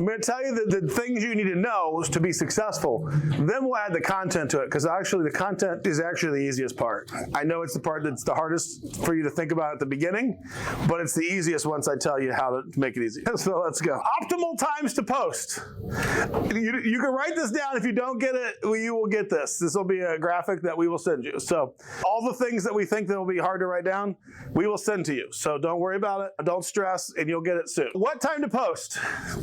I'm going to tell you the things you need to know to be successful. Then we'll add the content to it, because actually the content is actually the easiest part. I know it's the part that's the hardest for you to think about at the beginning, but it's the easiest once I tell you how to make it easy. So let's go. Optimal times to post. You can write this down. If you don't get it, you will get this. This will be a graphic that we will send you. So all the things that we think that will be hard to write down, we will send to you. So don't worry about it. Don't stress, and you'll get it soon. What time to post?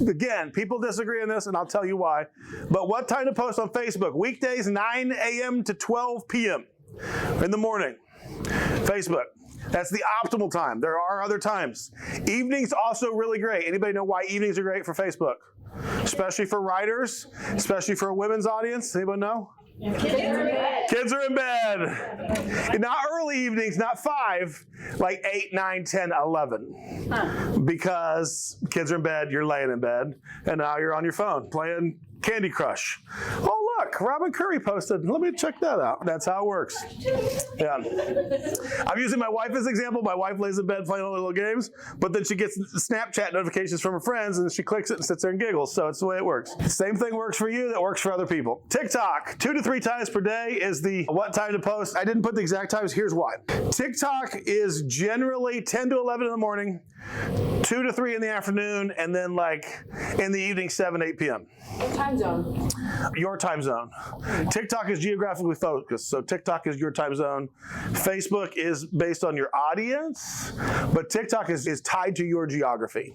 Again, people disagree on this, and I'll tell you why. But what time to post on Facebook? Weekdays, 9 a.m. to 12 p.m. in the morning. Facebook. That's the optimal time. There are other times. Evenings also really great. Anybody know why evenings are great for Facebook? Especially for writers, especially for a women's audience. Anybody know? Kids are in bed. Kids are in bed. Not early evenings, not 5, like 8, 9, 10, 11. Huh. Because kids are in bed, you're laying in bed, and now you're on your phone playing Candy Crush. Oh, look, Robin Curry posted. Let me check that out. That's how it works. Yeah. I'm using my wife as an example. My wife lays in bed playing all the little games, but then she gets Snapchat notifications from her friends, and she clicks it and sits there and giggles. So it's the way it works. Same thing works for you that works for other people. TikTok, 2 to 3 times per day is the what time to post. I didn't put the exact times. Here's why. TikTok is generally 10 to 11 in the morning, 2 to 3 in the afternoon, and then like in the evening, 7, 8 p.m. What time zone? Your time zone. TikTok is geographically focused, so TikTok is your time zone. Facebook is based on your audience, but TikTok is tied to your geography.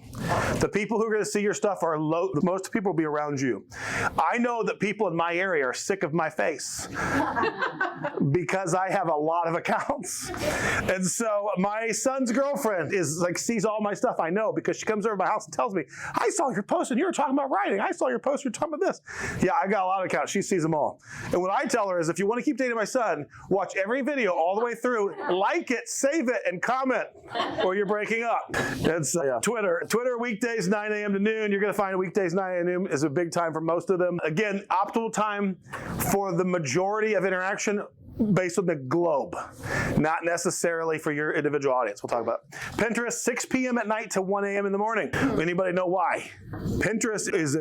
The people who are going to see your stuff are most people will be around you. I know that people in my area are sick of my face because I have a lot of accounts. And so my son's girlfriend is like sees all my stuff. I know because she comes over to my house and tells me, I saw your post and you were talking about writing. I saw your post, you're talking about this. Yeah, I got a lot of accounts. She sees them all. And what I tell her is, if you want to keep dating my son, watch every video all the way through, like it, save it, and comment, or you're breaking up. That's Twitter. Twitter weekdays 9 a.m. to noon. You're going to find weekdays 9 a.m. to noon is a big time for most of them. Again, optimal time for the majority of interaction based on the globe, not necessarily for your individual audience. We'll talk about it. Pinterest, 6 p.m. at night to 1 a.m. in the morning. Anybody know why? Pinterest is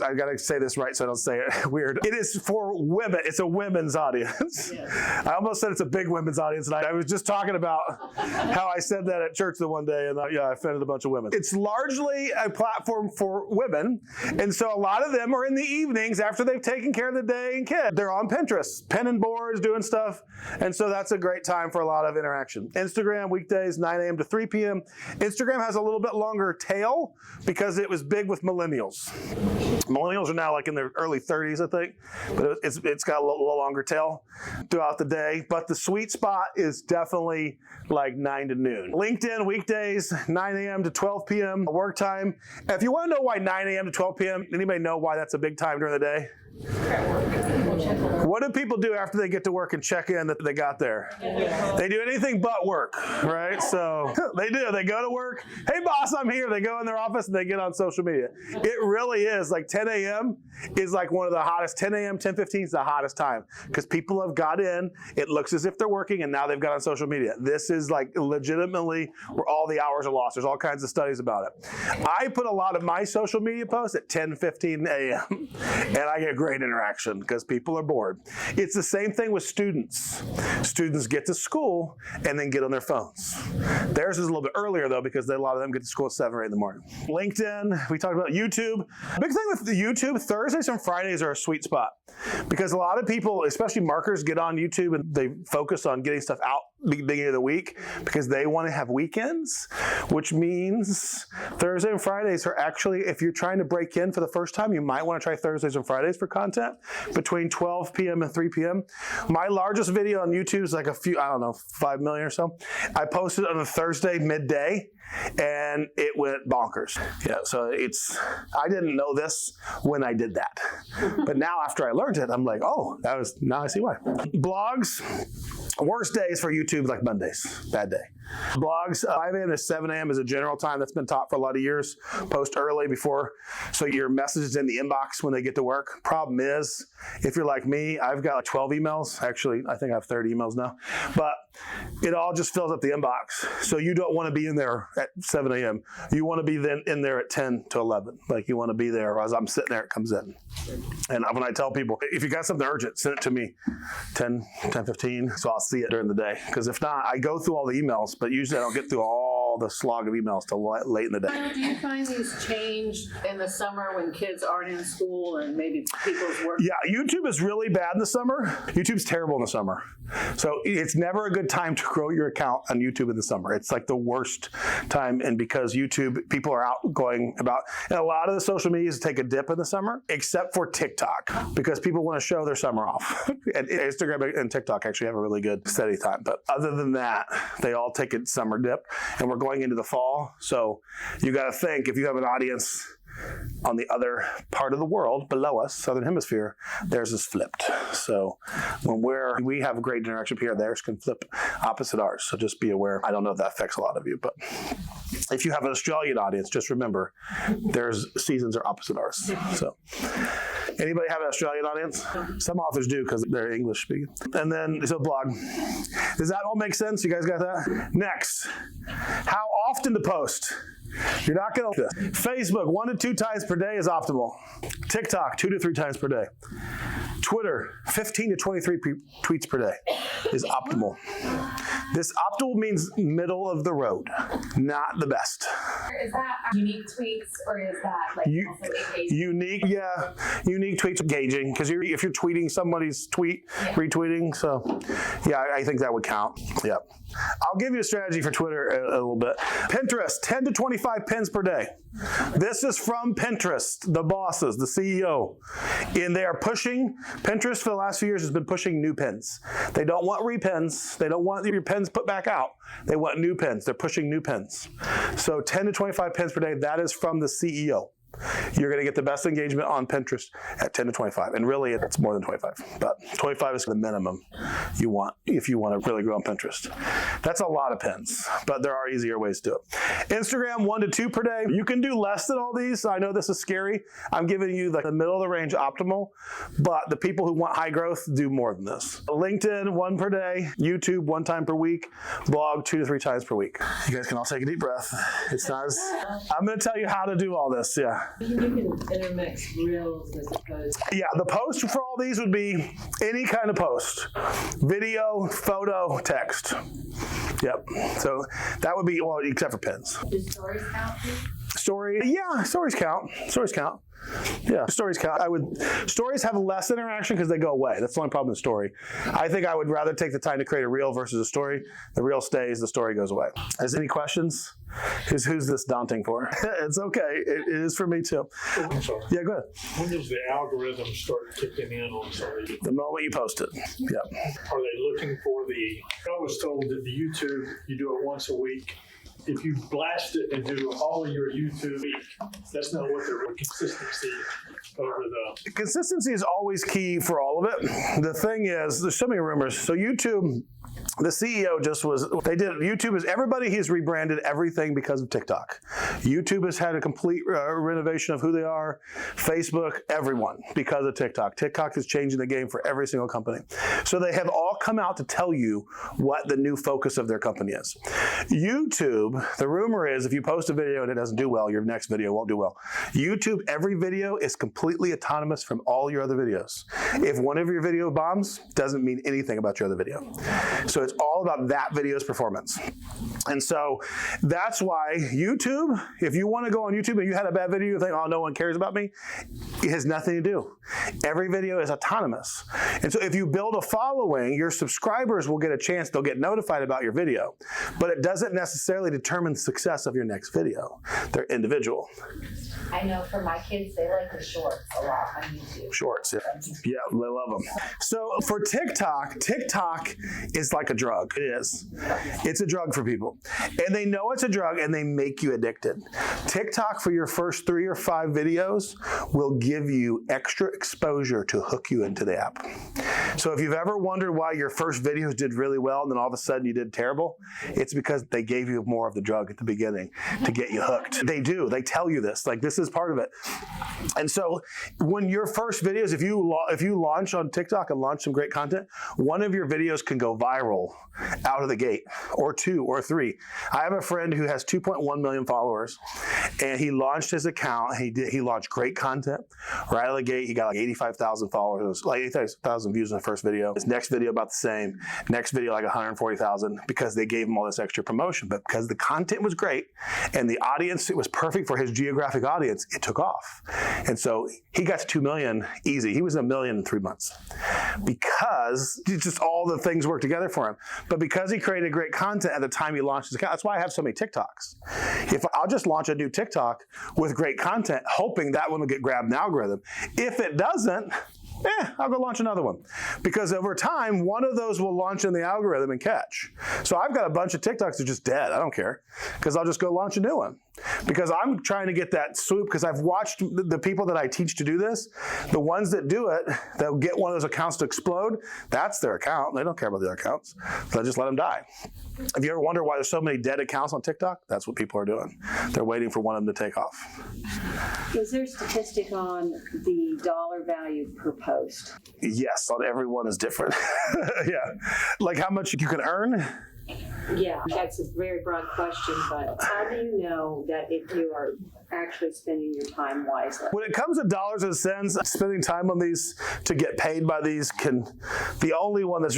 I gotta say this right so I don't say it weird. It is for women. It's a women's audience. Yes. I almost said it's a big women's audience, and I was just talking about how I said that at church the one day, and I offended a bunch of women. It's largely a platform for women, and so a lot of them are in the evenings after they've taken care of the day and kid. They're on Pinterest, penning boards, doing stuff. And so that's a great time for a lot of interaction. Instagram, weekdays, 9 a.m. to 3 p.m. Instagram has a little bit longer tail because it was big with millennials. Millennials are now like in their early 30s, I think, but it's got a little longer tail throughout the day. But the sweet spot is definitely like 9 to noon. LinkedIn, weekdays, 9 a.m. to 12 p.m. work time. If you want to know why 9 a.m. to 12 p.m., anybody know why that's a big time during the day? What do people do after they get to work and check in that they got there? They do anything but work, right? So they do. They go to work. Hey, boss, I'm here. They go in their office and they get on social media. It really is like 10 a.m. is like one of the hottest. 10 a.m., 10:15 is the hottest time because people have got in. It looks as if they're working and now they've got on social media. This is like legitimately where all the hours are lost. There's all kinds of studies about it. I put a lot of my social media posts at 10:15 a.m. and I get great interaction because people are bored. It's the same thing with students. Students get to school and then get on their phones. Theirs is a little bit earlier though because a lot of them get to school at 7 or 8 in the morning. LinkedIn, we talked about YouTube. Big thing with the YouTube, Thursdays and Fridays are a sweet spot because a lot of people, especially marketers, get on YouTube and they focus on getting stuff out beginning of the week because they want to have weekends, which means Thursday and Fridays are actually, if you're trying to break in for the first time, you might want to try Thursdays and Fridays for content between 12 p.m. and 3 p.m. My largest video on YouTube is like 5 million or so. I posted on a Thursday midday and it went bonkers. Yeah, so I didn't know this when I did that. But now after I learned it, I'm like, oh, now I see why. Blogs. Worst days for YouTube, like Mondays, bad day. Blogs, 5 a.m. to 7 a.m. is a general time that's been taught for a lot of years. Post early before, so your message is in the inbox when they get to work. Problem is, if you're like me, I've got like 12 emails. Actually, I think I have 30 emails now. But it all just fills up the inbox. So you don't want to be in there at 7 a.m. You want to be then in there at 10 to 11. Like you want to be there as I'm sitting there, it comes in. And when I tell people, if you got something urgent, send it to me 10:15, so I'll see it during the day. Because if not, I go through all the emails, but usually I don't get through all the slog of emails till late in the day. Do you find these change in the summer when kids aren't in school and maybe people's work? Yeah, YouTube is really bad in the summer. YouTube's terrible in the summer. So it's never a good time to grow your account on YouTube in the summer. It's like the worst time. And because YouTube, people are out going about, and a lot of the social medias take a dip in the summer, except for TikTok, because people want to show their summer off. And Instagram and TikTok actually have a really good steady time. But other than that, they all take a summer dip. And we're going into the fall. So you got to think, if you have an audience on the other part of the world below us, Southern Hemisphere, theirs is flipped. So when we have a great interaction here, theirs can flip opposite ours. So just be aware. I don't know if that affects a lot of you, but if you have an Australian audience, just remember theirs seasons are opposite ours. So anybody have an Australian audience? Some authors do because they're English speaking. And then it's a blog. Does that all make sense? You guys got that? Next, how often to post? You're not going to. Facebook, 1 to 2 times per day is optimal. TikTok, 2 to 3 times per day. Twitter, 15 to 23 tweets per day is optimal. This optimal means middle of the road, not the best. Is that unique tweets or is that like also engaging? Unique tweets engaging, because if you're tweeting somebody's tweet, retweeting, so yeah, I think that would count. Yeah. I'll give you a strategy for Twitter a little bit. Pinterest, 10 to 25 pins per day. This is from Pinterest, the bosses, the CEO. And they are pushing, Pinterest for the last few years has been pushing new pins. They don't want repins. They don't want your pins put back out. They want new pins. They're pushing new pins. So 10 to 25 pins per day, that is from the CEO. You're going to get the best engagement on Pinterest at 10 to 25. And really, it's more than 25. But 25 is the minimum you want if you want to really grow on Pinterest. That's a lot of pins, but there are easier ways to do it. Instagram, 1 to 2 per day. You can do less than all these. I know this is scary. I'm giving you like the middle of the range optimal, but the people who want high growth do more than this. LinkedIn, 1 per day. YouTube, 1 time per week. Blog, 2 to 3 times per week. You guys can all take a deep breath. It's not as, I'm going to tell you how to do all this. Yeah. You can intermix reels as opposed to... Yeah, the post for all these would be any kind of post. Video, photo, text. Yep. So that would be, well, except for pins. Do stories count? Stories count. Stories count. Yeah, stories count. Stories have less interaction because they go away. That's the only problem with story. I think I would rather take the time to create a reel versus a story. The reel stays, the story goes away. Is any questions? Who's this daunting for? It's okay. It is for me too. I'm sorry. Yeah, go ahead. When does the algorithm start kicking in on something? The moment you post it. Yeah. Are they looking for the? I was told that the YouTube, you do it once a week. If you blast it and do all of your YouTube, that's not what they're consistency over the. Consistency is always key for all of it. The thing is, there's so many rumors. So YouTube, the CEO YouTube is everybody. He's rebranded everything because of TikTok. YouTube has had a complete renovation of who they are. Facebook, everyone, because of TikTok. TikTok is changing the game for every single company. So they have all come out to tell you what the new focus of their company is. YouTube, the rumor is if you post a video and it doesn't do well, your next video won't do well. YouTube, every video is completely autonomous from all your other videos. If one of your video bombs, doesn't mean anything about your other video. So it's all about that video's performance. And so that's why YouTube, if you want to go on YouTube and you had a bad video, you think, oh, no one cares about me, it has nothing to do. Every video is autonomous. And so if you build a following, your subscribers will get a chance, they'll get notified about your video. But it doesn't necessarily determine the success of your next video. They're individual. I know for my kids, they like the shorts a lot on YouTube. Shorts, yeah. Yeah, they love them. So for TikTok is like a drug. It is. It's a drug for people. And they know it's a drug and they make you addicted. TikTok for your first 3 or 5 videos will give you extra exposure to hook you into the app. So if you've ever wondered why your first videos did really well and then all of a sudden you did terrible, it's because they gave you more of the drug at the beginning to get you hooked. They do. They tell you this. Like, this is part of it. And so when your first videos, if you launch on TikTok and launch some great content, one of your videos can go viral out of the gate, or 2 or 3. I have a friend who has 2.1 million followers, and he launched his account. He launched great content right out of the gate. He got like 85,000 followers, like 85,000 views in the first video. His next video about the same. Next video like 140,000, because they gave him all this extra promotion. But because the content was great and the audience, it was perfect for his geographic audience, it took off. And so he got to 2 million easy. He was $1 million in 3 months because just all the things worked together for him. But because he created great content at the time he launched his account, that's why I have so many TikToks. If I'll just launch a new TikTok with great content, hoping that one will get grabbed in the algorithm. If it doesn't, I'll go launch another one. Because over time, one of those will launch in the algorithm and catch. So I've got a bunch of TikToks that are just dead. I don't care. Because I'll just go launch a new one. Because I'm trying to get that swoop, because I've watched the people that I teach to do this, the ones that do it, they'll get one of those accounts to explode, that's their account. They don't care about the other accounts. So I just let them die. If you ever wonder why there's so many dead accounts on TikTok, that's what people are doing. They're waiting for one of them to take off. Is there a statistic on the dollar value per post? Yes, on everyone is different. Yeah. Like how much you can earn? Yeah, that's a very broad question, but how do you know that if you are actually spending your time wisely? When it comes to dollars and cents, spending time on these to get paid by these the only one that's,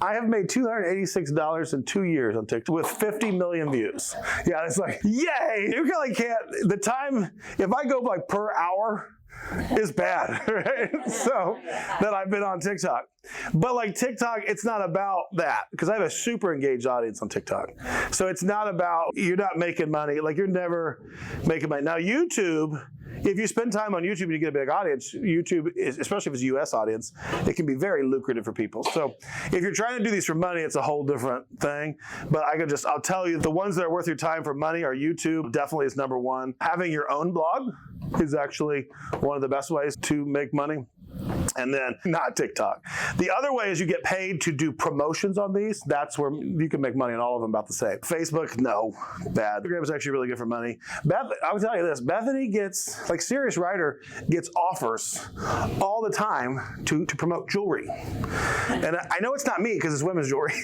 I have made $286 in 2 years on TikTok with 50 million views. Yeah, it's like, yay! You really can't, the time, if I go like per hour, is bad, right? So that I've been on TikTok. But like TikTok, it's not about that, because I have a super engaged audience on TikTok. So it's not about, you're not making money. Like, you're never making money. Now YouTube, if you spend time on YouTube and you get a big audience, YouTube, especially if it's a US audience, it can be very lucrative for people. So if you're trying to do these for money, it's a whole different thing. But I'll tell you, the ones that are worth your time for money are YouTube, definitely is number one. Having your own blog is actually one of the best ways to make money. And then not TikTok. The other way is you get paid to do promotions on these. That's where you can make money on all of them about the same. Facebook, no, bad. Instagram is actually really good for money. I will tell you this, Bethany gets, like Serious Writer, gets offers all the time to promote jewelry. And I know it's not me because it's women's jewelry.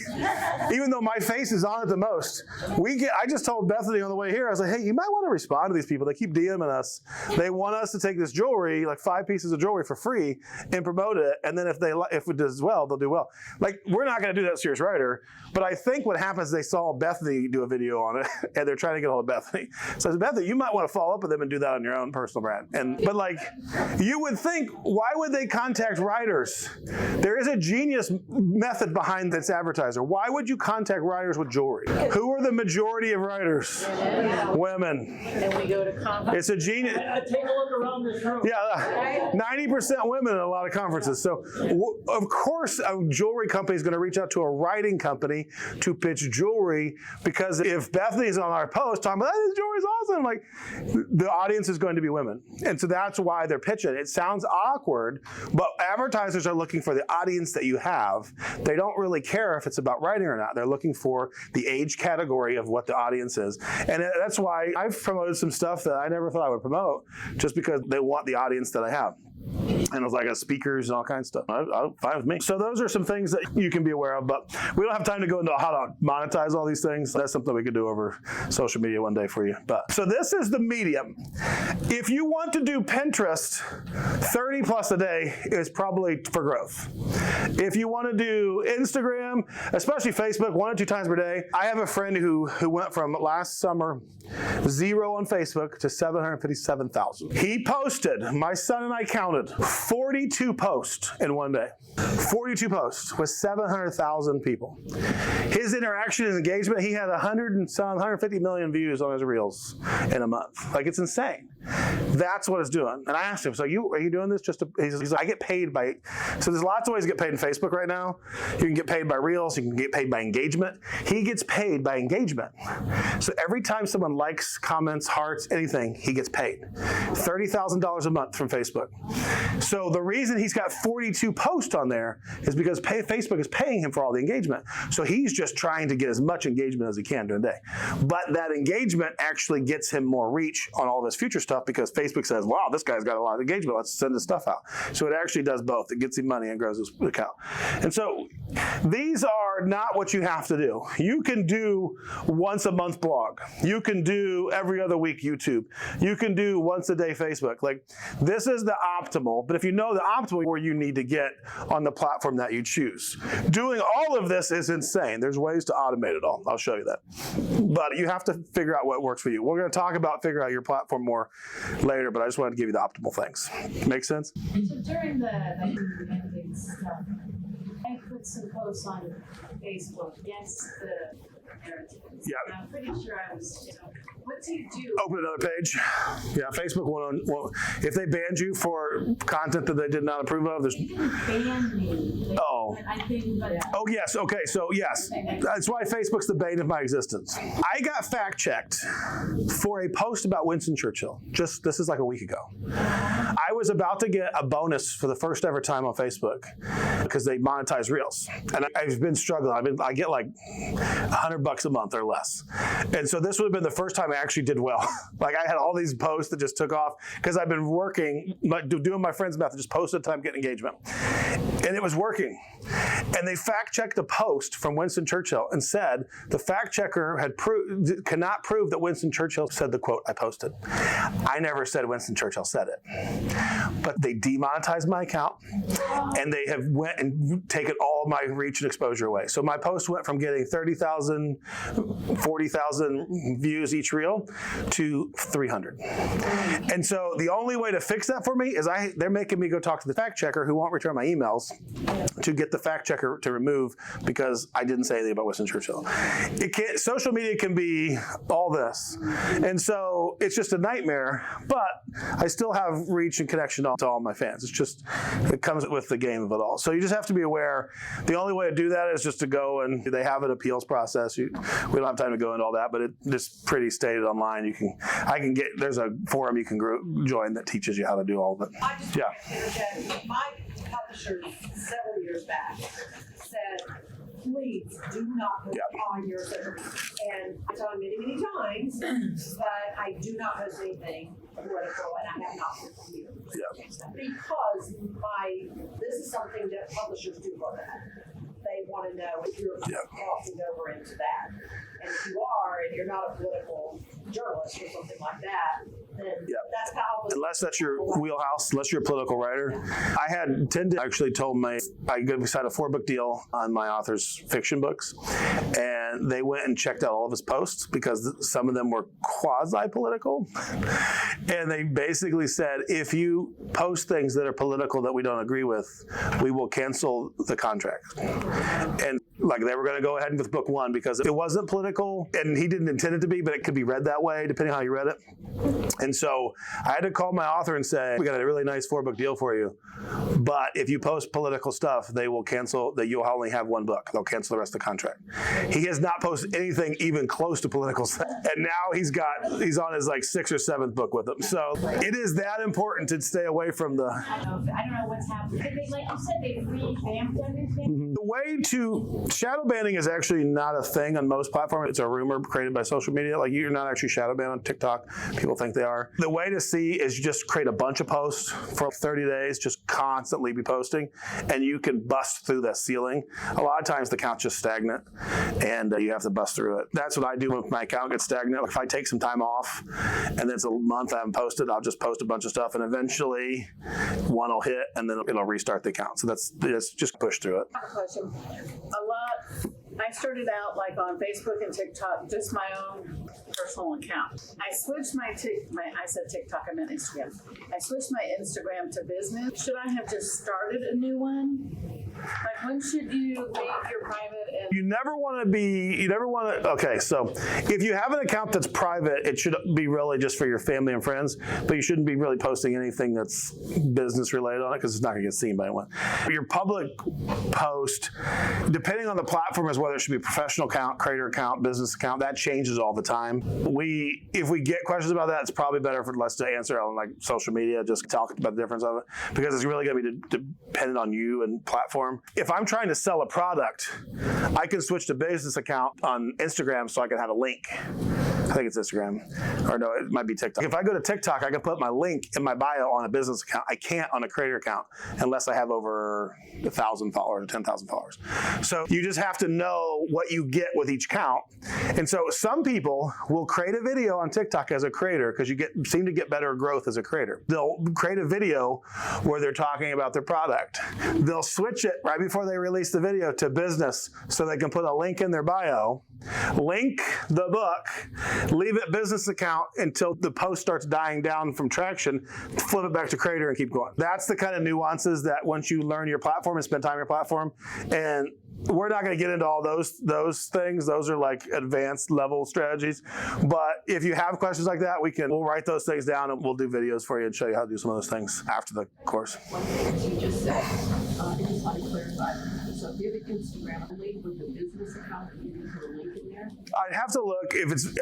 Even though my face is on it the most. I just told Bethany on the way here, I was like, hey, you might want to respond to these people. They keep DMing us. They want us to take this jewelry, like 5 pieces of jewelry for free, and promote it, and then if it does well, they'll do well. Like, we're not going to do that, Serious Writer, but I think what happens is they saw Bethany do a video on it, and they're trying to get a hold of Bethany. So I said, Bethany, you might want to follow up with them and do that on your own personal brand. But like, you would think, why would they contact writers? There is a genius method behind this advertiser. Why would you contact writers with jewelry? Who are the majority of writers? Women. And we go to conferences. It's a genius. Take a look around this room. Yeah, 90% women in a lot of conferences. So, of course, a jewelry company is going to reach out to a writing company to pitch jewelry, because if Bethany's on our post talking about, this jewelry's awesome, like, the audience is going to be women. And so that's why they're pitching. It sounds awkward, but advertisers are looking for the audience that you have. They don't really care if it's about writing or not. They're looking for the age category of what the audience is. And that's why I've promoted some stuff that I never thought I would promote, just because they want the audience that I have. And it was like speakers and all kinds of stuff. Fine with me. So those are some things that you can be aware of, but we don't have time to go into how to monetize all these things. That's something we could do over social media one day for you. So this is the medium. If you want to do Pinterest, 30 plus a day is probably for growth. If you want to do Instagram, especially Facebook, 1 or 2 times per day. I have a friend who went from last summer 0 on Facebook to 757,000. He posted, my son and I counted, 42 posts in one day. 42 posts with 700,000 people. His interaction, his engagement, he had 150 million views on his reels in a month. Like, it's insane. That's what it's doing. And I asked him, so are you doing this just to, he's like, I get paid by, so there's lots of ways to get paid in Facebook right now. You can get paid by reels, you can get paid by engagement. He gets paid by engagement. So every time someone likes, comments, hearts, anything, he gets paid. $30,000 a month from Facebook. So the reason he's got 42 posts on there is because Facebook is paying him for all the engagement. So he's just trying to get as much engagement as he can during the day. But that engagement actually gets him more reach on all this future stuff because Facebook says, wow, this guy's got a lot of engagement. Let's send his stuff out. So it actually does both. It gets him money and grows his account. And so these are not what you have to do. You can do once a month blog. You can do every other week YouTube. You can do once a day Facebook. Like, this is the optimal, but if you know the optimal where you need to get on the platform that you choose. Doing all of this is insane. There's ways to automate it all. I'll show you that. But you have to figure out what works for you. We're going to talk about figuring out your platform more later, but I just wanted to give you the optimal things. Make sense? So during the ending stuff, I put some posts on Facebook against the narrative. Yeah. And I'm pretty sure I was, what do you do? Open another page. Yeah, Facebook won't. If they banned you for content that they did not approve of, there's. They didn't ban me. Oh. I think, but. Oh, yes. Okay. So, yes. That's why Facebook's the bane of my existence. I got fact checked for a post about Winston Churchill. This is like a week ago. I was about to get a bonus for the first ever time on Facebook because they monetize Reels. And I've been struggling. I get like $100 a month or less. And so this would have been the first time I actually did well. Like, I had all these posts that just took off because I've been working, doing my friend's method, just post at a time, getting engagement. And it was working. And they fact checked the post from Winston Churchill and said the fact checker cannot prove that Winston Churchill said the quote I posted. I never said Winston Churchill said it. But they demonetized my account and they have went and taken all my reach and exposure away. So my post went from getting 30,000, 40,000 views each reel to 300. And so the only way to fix that for me is they're making me go talk to the fact checker who won't return my emails to get the fact checker to remove because I didn't say anything about Winston Churchill. Social media can be all this. And so it's just a nightmare, but I still have reach and connection to all my fans. It comes with the game of it all. So you just have to be aware. The only way to do that is just to go and they have an appeals process. We don't have time to go into all that, but it's pretty stated online. There's a forum you can join that teaches you how to do all of it. I just Yeah. want to interject. My publisher several years back said, please do not put on your social media. And I told him many, many times, but I do not post anything political, and I have not for years. Yeah. Because this is something that publishers do look at. They want to know if you're crossing over into that. And if you are, and you're not a political journalist or something like that, then that's how. Unless that's your wheelhouse, unless you're a political writer. I had actually told I signed a 4-book deal on my author's fiction books, and they went and checked out all of his posts because some of them were quasi-political. And they basically said, if you post things that are political that we don't agree with, we will cancel the contract. And they were going to go ahead with book 1 because it wasn't political, and he didn't intend it to be, but it could be read that way depending on how you read it. And so I had to call my author and say, we got a really nice 4-book deal for you, but if you post political stuff, they will cancel that. You'll only have 1 book. They'll cancel the rest of the contract. He has not posted anything even close to political stuff, and now he's on his 6th or 7th book with them. So it is that important to stay away from the. I don't know what's happening. Like you said, they revamped everything. The way to shadow banning is actually not a thing on most platforms. It's a rumor created by social media. You're not actually shadow banned on TikTok. People think they are. The way to see is just create a bunch of posts for 30 days, just constantly be posting, and you can bust through that ceiling. A lot of times the account's just stagnant, and you have to bust through it. That's what I do when my account gets stagnant. If I take some time off, and then it's a month I haven't posted, I'll just post a bunch of stuff, and eventually one will hit, and then it'll restart the account. So that's just push through it. I have a question. I started out on Facebook and TikTok, just my own personal account. I switched I said TikTok, I meant Instagram. I switched my Instagram to business. Should I have just started a new one? When should you make your private and You never want to, okay, so if you have an account that's private, it should be really just for your family and friends, but you shouldn't be really posting anything that's business related on it because it's not going to get seen by anyone. Your public post, depending on the platform, is whether it should be a professional account, creator account, business account. That changes all the time. If we get questions about that, it's probably better for us to answer on like social media, just talk about the difference of it, because it's really going to be dependent on you and platform. If I'm trying to sell a product, I can switch to business account on Instagram so I can have a link. I think it's Instagram, or no, it might be TikTok. If I go to TikTok, I can put my link in my bio on a business account. I can't on a creator account unless I have over 1,000 followers or 10,000 followers. So you just have to know what you get with each account. And so some people will create a video on TikTok as a creator because you seem to get better growth as a creator. They'll create a video where they're talking about their product. They'll switch it right before they release the video to business so they can put a link in their bio, link the book, leave it business account until the post starts dying down from traction, flip it back to creator and keep going. That's the kind of nuances that once you learn your platform and spend time on your platform, and we're not going to get into all those things. Those are like advanced level strategies. But if you have questions like that, we'll write those things down and we'll do videos for you and show you how to do some of those things after the course. One thing that you just said, I just want to clarify. So if you have an Instagram link with a business account, you can put a link in there? I'd have to look.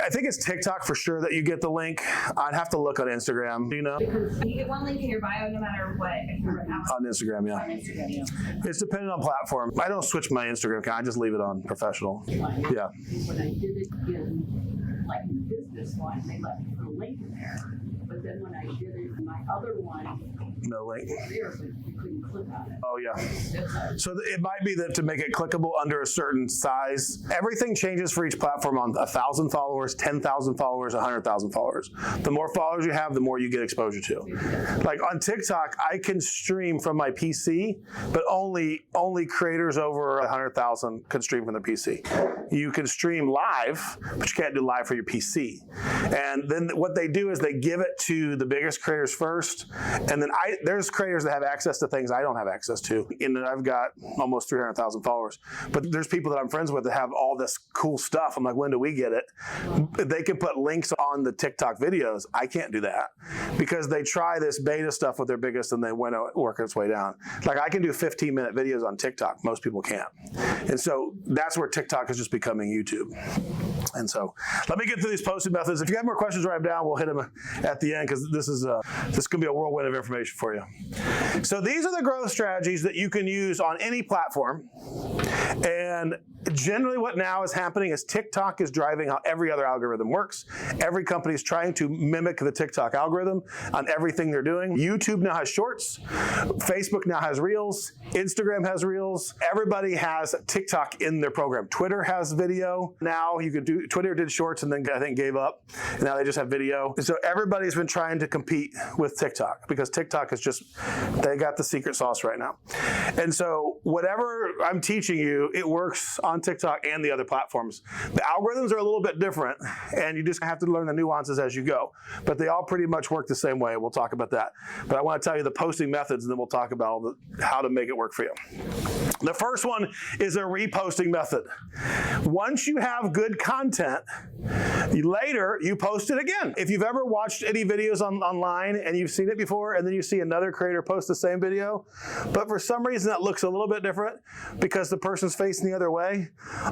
I think it's TikTok for sure that you get the link. I'd have to look on Instagram. Do you know? Because You get one link in your bio no matter what. If you're On Instagram, yeah. on Instagram, yeah. It's dependent on platform. I don't switch my Instagram account. I just leave it on professional. Yeah. when I did it in, like in the business one, they let me put a link in there. But then when I did it in my other one, No link. there, but you couldn't click on it. Oh, yeah. That's So it might be that to make it clickable under a certain size. Everything changes for each platform on 1,000 followers, 10,000 followers, 100,000 followers. The more followers you have, the more you get exposure to. Like on TikTok, I can stream from my PC, but only creators over 100,000 can stream from their PC. You can stream live, but you can't do live for your PC. And then what they do is they give it to the biggest creators first, and then there's creators that have access to things I don't have access to. And I've got almost 300,000 followers. But there's people that I'm friends with that have all this cool stuff. I'm like, when do we get it? They can put links on the TikTok videos. I can't do that because they try this beta stuff with their biggest and they want to work its way down. Like I can do 15-minute videos on TikTok. Most people can't. And so that's where TikTok is just becoming YouTube. And so let me get through these posting methods. If you have more questions, write them down. We'll hit them at the end because this can be a whirlwind of information for you. So these are the growth strategies that you can use on any platform. And generally what now is happening is TikTok is driving how every other algorithm works. Every company is trying to mimic the TikTok algorithm on everything they're doing. YouTube now has shorts. Facebook now has Reels. Instagram has Reels. Everybody has TikTok in their program. Twitter has video. Now Twitter did shorts and then I think gave up. And now they just have video. And so everybody's been trying to compete with TikTok because TikTok is they got the secret sauce right now. And so whatever I'm teaching you, it works on TikTok and the other platforms. The algorithms are a little bit different and you just have to learn the nuances as you go. But they all pretty much work the same way. We'll talk about that. But I want to tell you the posting methods and then we'll talk about how to make it work for you. The first one is a reposting method. Once you have good content, later you post it again. If you've ever watched any videos online and you've seen it before and then you see another creator post the same video, but for some reason that looks a little bit different because the person's facing the other way,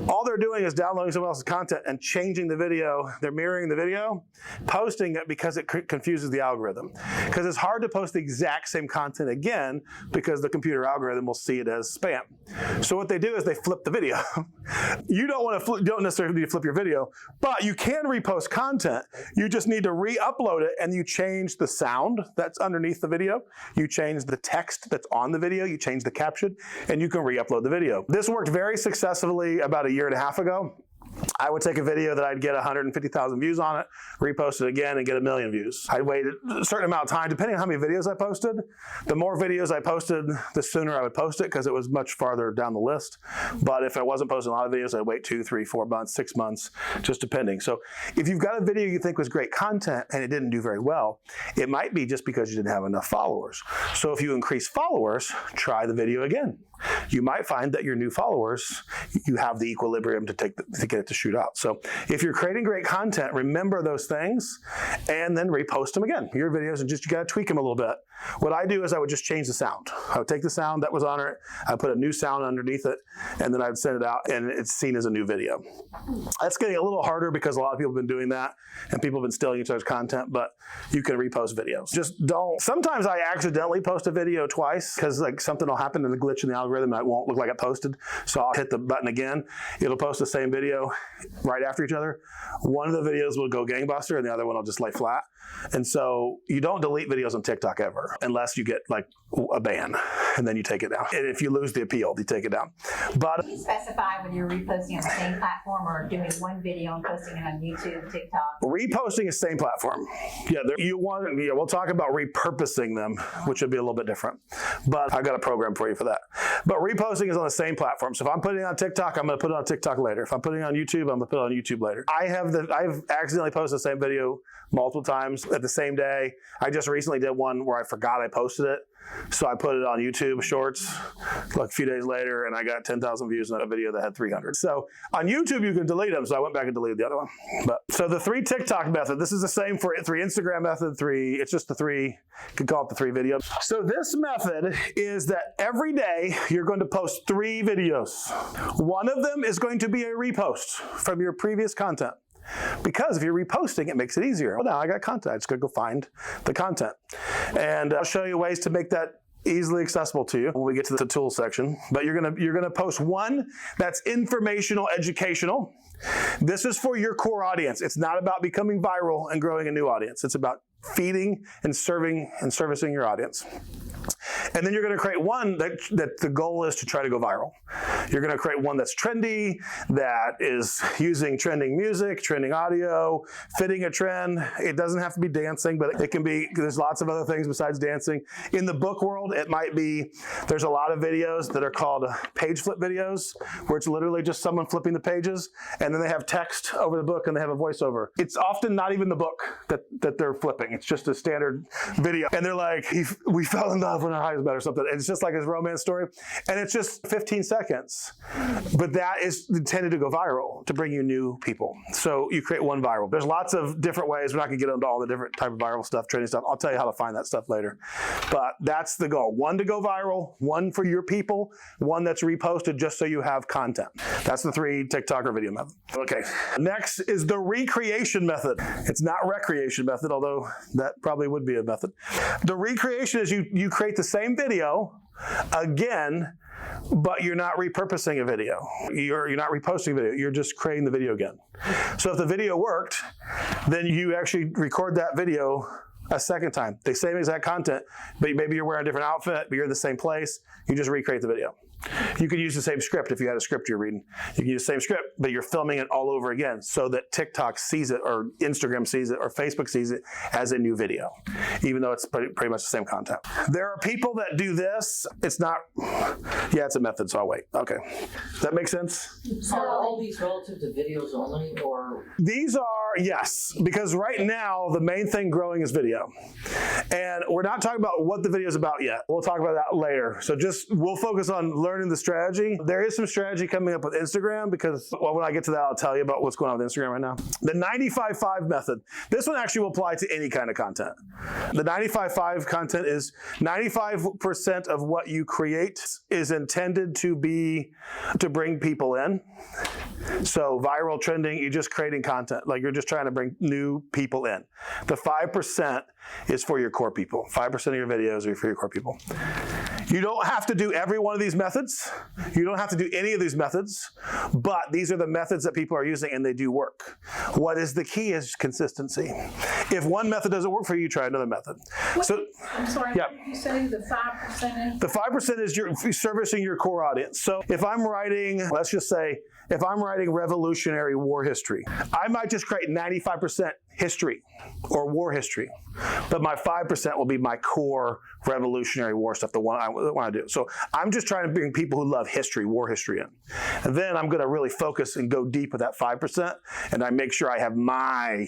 all they're doing is downloading someone else's content and changing the video. They're mirroring the video, posting it because it confuses the algorithm. Because it's hard to post the exact same content again because the computer algorithm will see it as spam. So what they do is they flip the video. You don't necessarily need to flip your video, but you can repost content. You just need to re-upload it and you change the sound that's underneath the video. You change the text that's on the video. You change the caption and you can re-upload the video. This worked very successfully about a year and a half ago. I would take a video that I'd get 150,000 views on it, repost it again, and get 1 million views. I'd wait a certain amount of time, depending on how many videos I posted. The more videos I posted, the sooner I would post it because it was much farther down the list. But if I wasn't posting a lot of videos, I'd wait 2, 3, 4 months, 6 months, just depending. So if you've got a video you think was great content and it didn't do very well, it might be just because you didn't have enough followers. So if you increase followers, try the video again. You might find that your new followers, you have the equilibrium to get it to shoot out. So if you're creating great content, remember those things and then repost them again. Your videos, and just you got to tweak them a little bit. What I do is I would just change the sound. I would take the sound that was on it, I put a new sound underneath it, and then I'd send it out and it's seen as a new video. That's getting a little harder because a lot of people have been doing that and people have been stealing each other's content, but you can repost videos. Just don't. Sometimes I accidentally post a video twice because like something will happen in the glitch in the algorithm and it won't look like it posted. So I'll hit the button again. It'll post the same video right after each other. One of the videos will go gangbuster and the other one will just lay flat. And so you don't delete videos on TikTok ever unless you get like a ban and then you take it down. And if you lose the appeal, you take it down. But Do you specify whether you're reposting on the same platform or doing one video and posting it on YouTube, TikTok? reposting is same platform. Yeah, we'll talk about repurposing them, which would be a little bit different. But I've got a program for you for that. But reposting is on the same platform. So if I'm putting it on TikTok, I'm going to put it on TikTok later. If I'm putting it on YouTube, I'm going to put it on YouTube later. I've accidentally posted the same video multiple times at the same day. I just recently did one where I forgot I posted it. So I put it on YouTube Shorts like a few days later, and I got 10,000 views on a video that had 300. So on YouTube, you can delete them. So I went back and deleted the other one. But so the 3 TikTok method, this is the same for 3 Instagram method, it's just the 3, you can call it the 3 videos. So this method is that every day you're going to post 3 videos. One of them is going to be a repost from your previous content. Because if you're reposting, it makes it easier. Well, now I got content. I just gotta go find the content. And I'll show you ways to make that easily accessible to you when we get to the tools section. But you're gonna post one that's informational, educational. This is for your core audience. It's not about becoming viral and growing a new audience. It's about feeding and serving and servicing your audience. And then you're going to create one that the goal is to try to go viral. You're going to create one that's trendy, that is using trending music, trending audio, fitting a trend. It doesn't have to be dancing, but it can be, there's lots of other things besides dancing. In the book world, it might be, there's a lot of videos that are called page flip videos, where it's literally just someone flipping the pages, and then they have text over the book and they have a voiceover. It's often not even the book that they're flipping. It's just a standard video. And they're like, we fell in love when our eyes met or something. It's just like his romance story. And it's just 15 seconds. But that is intended to go viral, to bring you new people. So you create one viral. There's lots of different ways. We're not going to get into all the different type of viral stuff, trending stuff. I'll tell you how to find that stuff later. But that's the goal. One to go viral, one for your people, one that's reposted just so you have content. That's the 3 TikTok or video method. Okay. Next is the recreation method. It's not recreation method, although that probably would be a method. The recreation is you create the same video again, but you're not repurposing a video. You're not reposting a video. You're just creating the video again. So if the video worked, then you actually record that video a second time. The same exact content, but maybe you're wearing a different outfit, but you're in the same place. You just recreate the video. You could use the same script if you had a script you're reading. You can use the same script, but you're filming it all over again so that TikTok sees it or Instagram sees it or Facebook sees it as a new video, even though it's pretty much the same content. There are people that do this. It's not, yeah, it's a method, so I'll wait. Okay. Does that make sense? Are all these relative to videos only, or? These are, yes, because right now the main thing growing is video. And we're not talking about what the video is about yet. We'll talk about that later. So we'll focus on learning the strategy. There is some strategy coming up with Instagram because, well, when I get to that, I'll tell you about what's going on with Instagram right now. The 95-5 method. This one actually will apply to any kind of content. The 95-5 content is 95% of what you create is intended to bring people in. So viral, trending, you're just creating content. Like you're just trying to bring new people in. The 5% is for your core people. 5% of your videos are for your core people. You don't have to do every one of these methods. You don't have to do any of these methods, but these are the methods that people are using and they do work. What is the key is consistency. If one method doesn't work for you, try another method. I'm sorry, yeah. what did you say the 5% is? The 5% is you're servicing your core audience. So if I'm writing, let's just say, if I'm writing Revolutionary War history, I might just create 95% history or war history, but my 5% will be my core Revolutionary War stuff, the one I want to do. So I'm just trying to bring people who love history, war history in. And then I'm going to really focus and go deep with that 5%, and I make sure I have my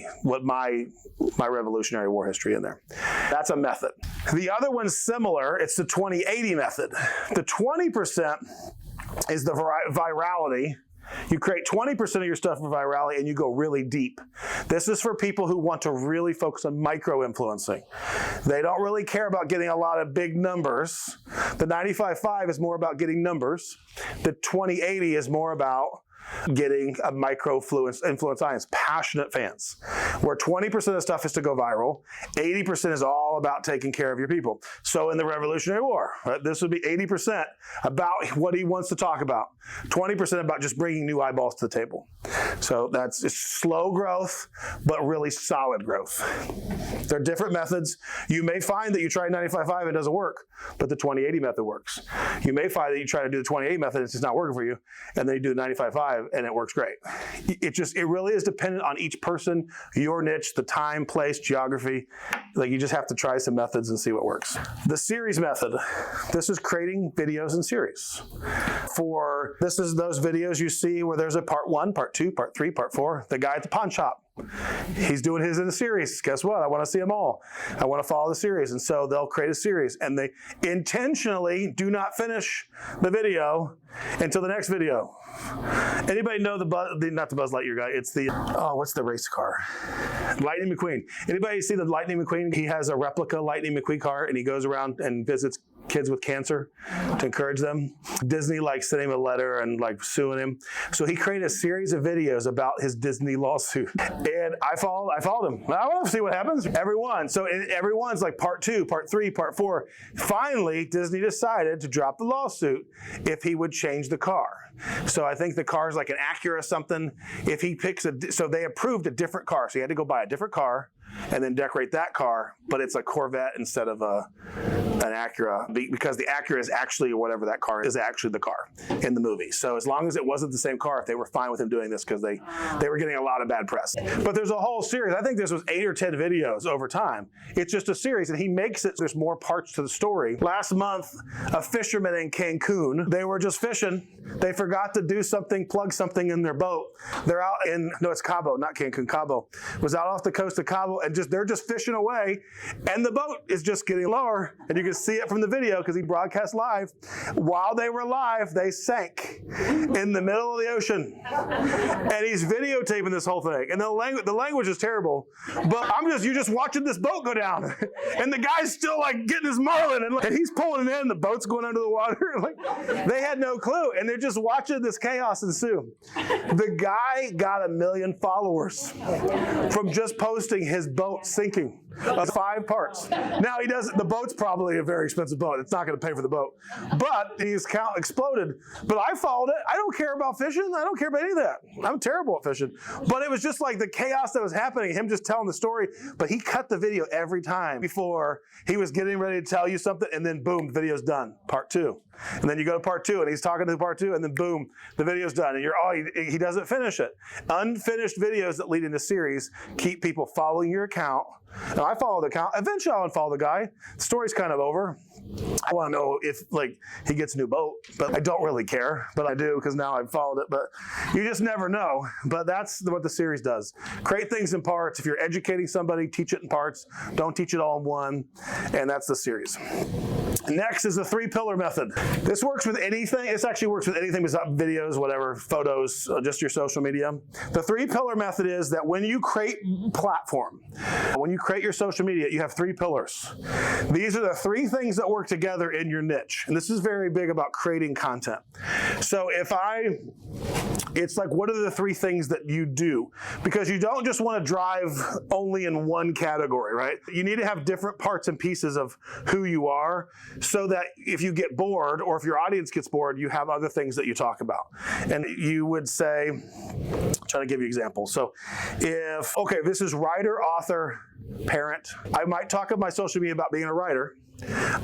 Revolutionary War history in there. That's a method. The other one's similar. It's the 20-80 method. The 20% is the virality. You create 20% of your stuff for virality and you go really deep. This is for people who want to really focus on micro-influencing. They don't really care about getting a lot of big numbers. The 95.5 is more about getting numbers. The 20-80 is more about getting a micro-influence audience, passionate fans, where 20% of the stuff is to go viral, 80% is all about taking care of your people. So in the Revolutionary War, right, this would be 80% about what he wants to talk about, 20% about just bringing new eyeballs to the table. So that's slow growth, but really solid growth. There are different methods. You may find that you try 95.5 and it doesn't work, but the 20-80 method works. You may find that you try to do the 20-80 method and it's just not working for you, and then you do the 95.5 and it works great. It really is dependent on each person, your niche, the time, place, geography. Like, you just have to try some methods and see what works. The series method. This is creating videos in series. This is those videos you see where there's a part 1, part 2, part 3, part 4. The guy at the pawn shop. He's doing his in a series. Guess what? I want to see them all. I want to follow the series. And so they'll create a series. And they intentionally do not finish the video until the next video. Anybody know not the Buzz Lightyear guy, it's the, what's the race car? Lightning McQueen. Anybody see the Lightning McQueen? He has a replica Lightning McQueen car and he goes around and visits kids with cancer to encourage them. Disney sent him a letter and suing him. So he created a series of videos about his Disney lawsuit. And I followed him. I want to see what happens. Everyone's part 2, part 3, part 4. Finally, Disney decided to drop the lawsuit if he would change the car. So I think the car is like an Acura or something. If he picks so they approved a different car. So he had to go buy a different car and then decorate that car, but it's a Corvette instead of an Acura, because the Acura is actually, whatever that car is actually the car in the movie. So as long as it wasn't the same car, they were fine with him doing this because they were getting a lot of bad press. But there's a whole series. I think this was 8 or 10 videos over time. It's just a series, and he makes it, there's more parts to the story. Last month, a fisherman in Cancun, they were just fishing. They forgot to do something, plug something in their boat. They're out it's Cabo, not Cancun, Cabo. Was out off the coast of Cabo, and they're just fishing away, and the boat is just getting lower, and you can see it from the video because he broadcast live. While they were live, they sank in the middle of the ocean, and he's videotaping this whole thing. And the language is terrible, but you're just watching this boat go down, and the guy's still getting his marlin, and he's pulling it in, the boat's going under the water. They had no clue, and they're just watching this chaos ensue. The guy got 1 million followers from just posting his boat sinking. 5 parts. Now the boat's probably a very expensive boat. It's not going to pay for the boat. But his account exploded. But I followed it. I don't care about fishing. I don't care about any of that. I'm terrible at fishing. But it was just the chaos that was happening, him just telling the story. But he cut the video every time before he was getting ready to tell you something, and then boom, the video's done. Part 2. And then you go to part 2, and he's talking to part 2, and then boom, the video's done. And he doesn't finish it. Unfinished videos that lead into series keep people following your account. And I follow the account. Eventually, I'll unfollow the guy. The story's kind of over. I want to know if he gets a new boat, but I don't really care. But I do because now I've followed it. But you just never know. But that's what the series does. Create things in parts. If you're educating somebody, teach it in parts. Don't teach it all in one. And that's the series. Next is the 3-pillar method. This works with anything. This actually works with anything besides videos, whatever, photos, just your social media. The 3-pillar method is that when you create platform, when you create your social media, you have 3 pillars. These are the 3 things that that work together in your niche. And this is very big about creating content. So it's like, what are the 3 things that you do? Because you don't just want to drive only in one category, right? You need to have different parts and pieces of who you are so that if you get bored or if your audience gets bored, you have other things that you talk about. And you would say, I'm trying to give you examples. So this is writer, author, parent. I might talk on my social media about being a writer.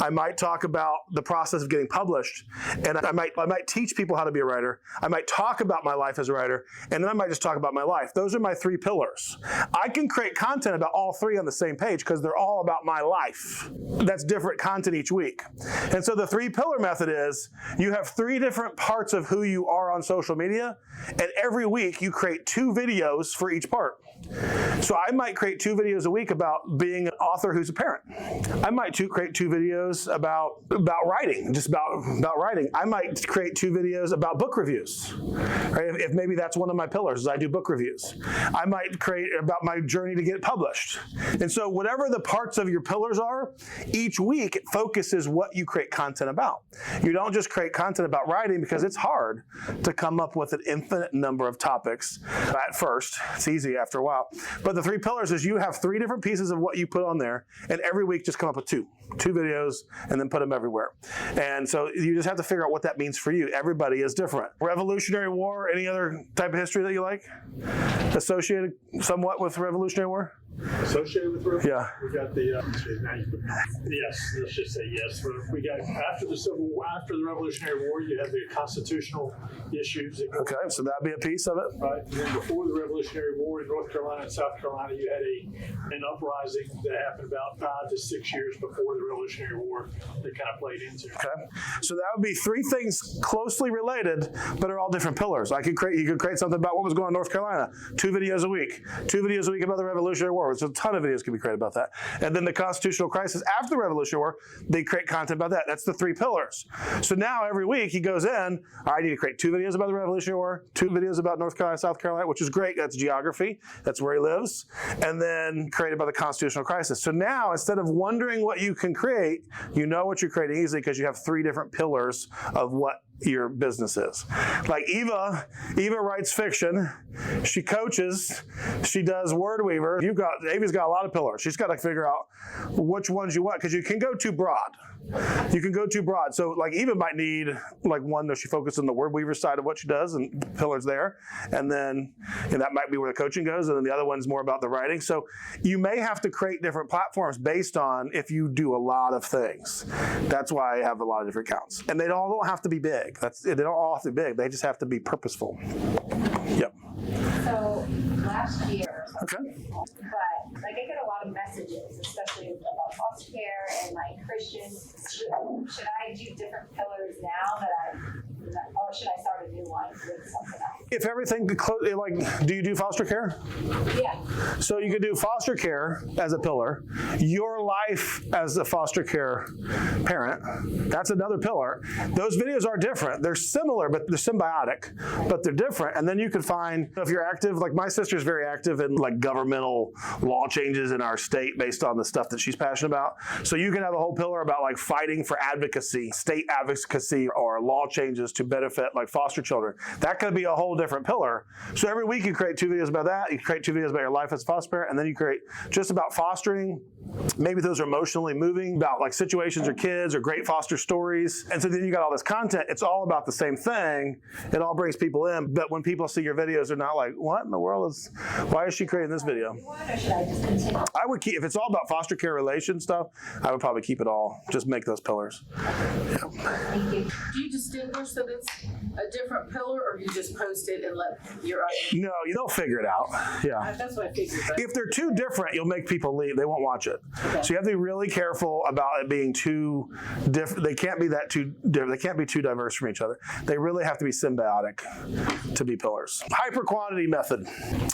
I might talk about the process of getting published, and I might teach people how to be a writer. I might talk about my life as a writer, and then I might just talk about my life. Those are my 3 pillars. I can create content about all 3 on the same page because they're all about my life. That's different content each week. And so the 3-pillar method is you have 3 different parts of who you are on social media, and every week you create 2 videos for each part. So I might create 2 videos a week about being an author who's a parent. I might create 2 videos about writing, just about writing. I might create 2 videos about book reviews. Right? If maybe that's one of my pillars, is I do book reviews. I might create about my journey to get published. And so whatever the parts of your pillars are, each week it focuses what you create content about. You don't just create content about writing because it's hard to come up with an infinite number of topics at first. It's easy after a while. But the 3 pillars is you have 3 different pieces of what you put on there, and every week just come up with 2 videos and then put them everywhere. And so you just have to figure out what that means for you. Everybody is different. Revolutionary War, any other type of history that you like? Associated somewhat with Revolutionary War? Associated with Revolutionary? Yeah. We got the, yes, let's just say yes. We got, after the Revolutionary War, you had the constitutional issues. Okay, so that'd be a piece of it. Right. And then before the Revolutionary War in North Carolina and South Carolina, you had an uprising that happened about 5 to 6 years before the Revolutionary War that kind of played into. Okay, so that would be 3 things closely related, but are all different pillars. You could create something about what was going on in North Carolina, 2 videos a week, 2 videos a week about the Revolutionary War. So a ton of videos can be created about that. And then the constitutional crisis after the Revolutionary War, they create content about that. That's the 3 pillars. So now every week he goes in, I need to create 2 videos about the Revolutionary War, 2 videos about North Carolina, South Carolina, which is great. That's geography. That's where he lives. And then create about the constitutional crisis. So now instead of wondering what you can create, you know what you're creating easily because you have 3 different pillars of what your business is. Like Eva writes fiction, she coaches, she does word weaver. Ava's got a lot of pillars. She's got to figure out which ones you want because you can go too broad. You can go too broad. So like Eva might need like one that she focuses on the word weaver side of what she does and pillars there. And then that might be where the coaching goes. And then the other one's more about the writing. So you may have to create different platforms based on if you do a lot of things. That's why I have a lot of different accounts. And they all don't have to be big. They don't all have to be big. They just have to be purposeful. Yep. So last year, Okay. but like I get a lot of messages, especially about foster care and like Christians. Should I do different pillars now or should I start a new one with something else? If everything, do you do foster care? Yeah. So you could do foster care as a pillar, your life as a foster care parent, that's another pillar. Those videos are different. They're similar, but they're symbiotic, but they're different. And then you could find, if you're active, like my sister's very active in like governmental law changes in our state based on the stuff that she's passionate about. So you can have a whole pillar about like fighting for advocacy, state advocacy, or law changes to benefit like foster children. That could be a whole different pillar. So every week you create 2 videos about that. You create 2 videos about your life as a foster parent, and then you create just about fostering. Maybe those are emotionally moving, about like situations or kids or great foster stories. And so then you got all this content. It's all about the same thing. It all brings people in. But when people see your videos, they're not like, what in the world why is she creating this video? Or should I just continue? I would keep, if it's all about foster care relation stuff, I would probably keep it all. Just make those pillars. Yeah. Thank you. Do you distinguish that it's a different pillar, or you just post it and let your audience? No, they'll figure it out. Yeah. That's what I figured. If they're too different, you'll make people leave. They won't watch it. Okay. So you have to be really careful about it being too different. They can't be too diverse from each other. They really have to be symbiotic to be pillars. Hyper quantity method.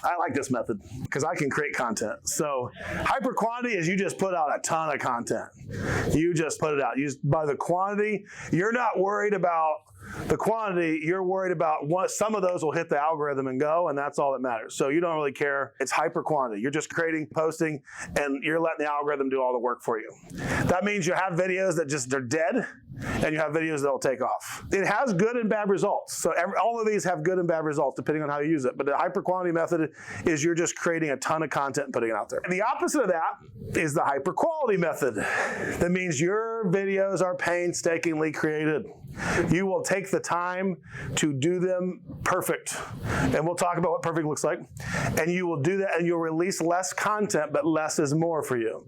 I like this method because I can create content. So hyper quantity is you just put out a ton of content. You just put it out. By the quantity, you're not worried about the quantity, you're worried about what some of those will hit the algorithm and go, and that's all that matters. So you don't really care. It's hyper quantity. You're just creating, posting, and you're letting the algorithm do all the work for you. That means you have videos that just are dead, and you have videos that will take off. It has good and bad results. So all of these have good and bad results depending on how you use it. But the hyper quantity method is you're just creating a ton of content and putting it out there. And the opposite of that is the hyper quality method. That means your videos are painstakingly created. You will take the time to do them perfect. And we'll talk about what perfect looks like. And you will do that, and you'll release less content, but less is more for you.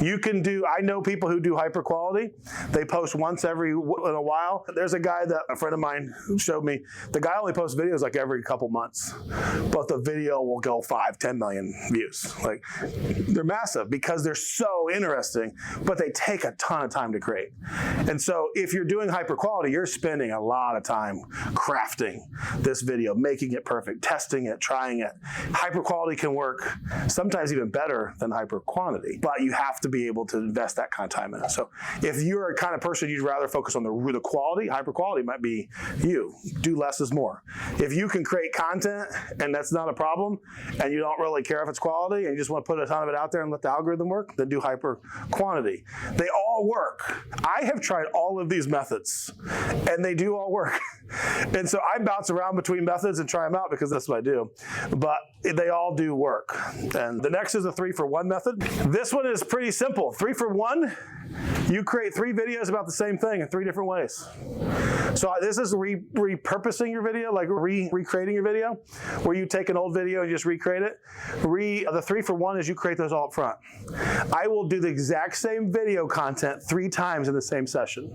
You can do, I know people who do hyper quality. They post once every in a while. There's a guy that a friend of mine showed me. The guy only posts videos like every couple months, but the video will go 5-10 million views. Like, they're massive because they're so interesting, but they take a ton of time to create. And so if you're doing hyper quality, you're spending a lot of time crafting this video, making it perfect, testing it, trying it. Hyper quality can work sometimes even better than hyper quantity, but you have to be able to invest that kind of time in it. So if you're a kind of person you'd rather focus on the quality, hyper quality might be you. Do less is more. If you can create content and that's not a problem, and you don't really care if it's quality, and you just want to put a ton of it out there and let the algorithm work, then do hyper quantity. They all work. I have tried all of these methods, and they do all work. And so I bounce around between methods and try them out because that's what I do. But they all do work. And the next is a 3-for-1 method. This one is pretty simple. 3-for-1, you create 3 videos about the same thing in 3 different ways. So this is repurposing your video, like recreating your video, where you take an old video and just recreate it. The 3-for-1 is you create those all up front. I will do the exact same video content 3 times in the same session.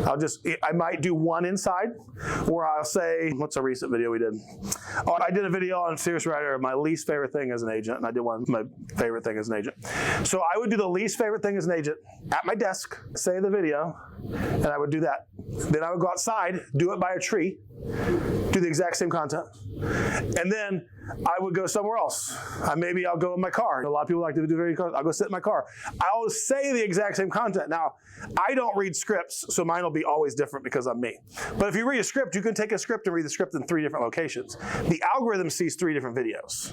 I might do one inside, where I'll say, what's a recent video we did? Oh, I did a video on Serious Writer, my least favorite thing as an agent, and I did one, my favorite thing as an agent. So I would do the least favorite thing as an agent at my desk, say the video, and I would do that. Then I would go outside, do it by a tree, do the exact same content, and then I would go somewhere else. Maybe I'll go in my car. A lot of people like to do video calls. I'll go sit in my car. I'll say the exact same content. Now, I don't read scripts, so mine will be always different because I'm me. But if you read a script, you can take a script and read the script in 3 different locations. The algorithm sees 3 different videos.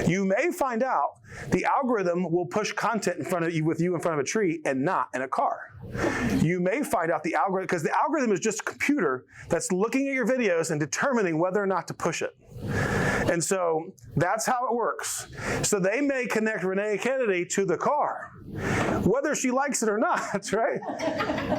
You may find out the algorithm will push content in front of you with you in front of a tree and not in a car. You may find out the algorithm, because the algorithm is just a computer that's looking at your videos and determining whether or not to push it. And so that's how it works. So they may connect Renee Kennedy to the car, whether she likes it or not, right?